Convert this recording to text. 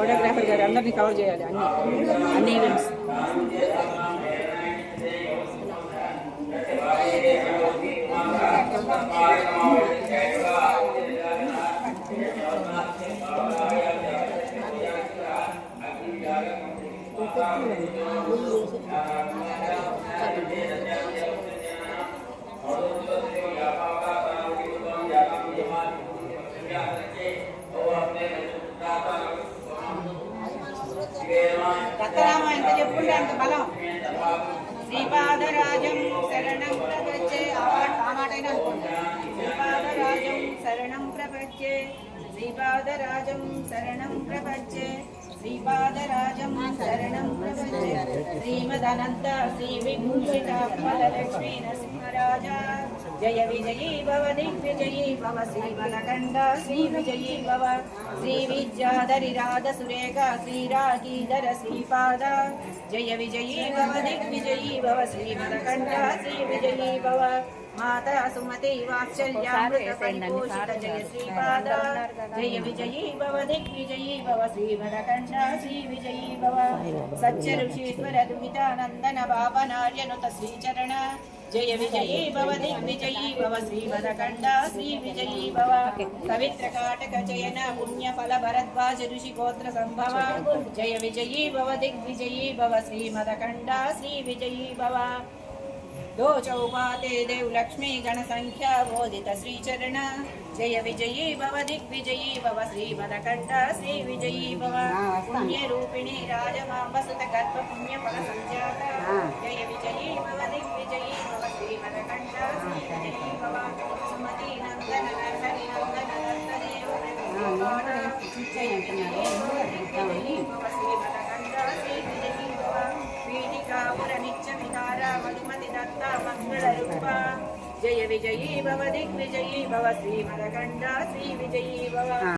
Photographer గారు అందరినీ cover చేయాలి అన్ని ఈవెంట్స్. రత్నరామ ఎంత చెప్పుకుంటే అంత బలం. శ్రీపాదరాజం శరణం ప్రపంచే ఆ మాటైనా అనుకోండి. శ్రీపాదరాజం శరణం ప్రపంచే శ్రీపాదరాజం శరణం ప్రపంచే శ్రీపాదరాజం శరణం ప్రపంచే శ్రీమదనంత శ్రీ విభూషిత ఫలలక్ష్మీ నరసింహరాజా జయ విజయీ భవ దిగ్విజయీ భవ శ్రీమలకండ శ్రీ విజయీ భవ శ్రీ విద్యాధరి రాధ సురేఖ శ్రీరాగీధర శ్రీపాద జయ విజయీ భవ దిగ్విజయీ భవ శ్రీమలకండ శ్రీ విజయీ భవ మాతా సుమతి వాత్సల్యామృత పరిపోషిత జయ శ్రీపాద జయ విజయీ భవ దిగ్విజయీ భవ శ్రీమలకండ శ్రీ విజయీ భవ సత్య ఋషీశ్వర దుహితానందన భావనార్యనుత శ్రీచరణ జయ విజయీ భవ దిగ్విజయీ భవ శ్రీమలకండ శ్రీ విజయీ భవ పవిత్ర కాటక జయన పుణ్య ఫల భరద్వాజ ఋషి గోత్ర సంభవ జయ విజయీ భవ దిగ్విజయీ భవ శ్రీమలకండ శ్రీ విజయీ భవ दो चौपाते देव लक्ष्मी गण संख्या बोधित श्री चरण जय विजयी भव दिग्विजयी भव श्रीमदकंठ श्री विजयी भव पुण्य रूपिणी राजमांबसुत कल्प पुण्य फल संजाता जय विजयी भव दिग्विजयी भव श्रीमदकंठ श्री विजयी भव सुमति नंदन नरहरि नंदन नंददेव जय विजयी भव दिग्विजयी भव श्रीमदकंठ श्री विजयी भव पीठिकापुर नित्य विहारा मधुमति दत्ता मंगल रूपा जय विजयी भव दिग्विजयी भव श्रीमलकंड श्री विजयी भव।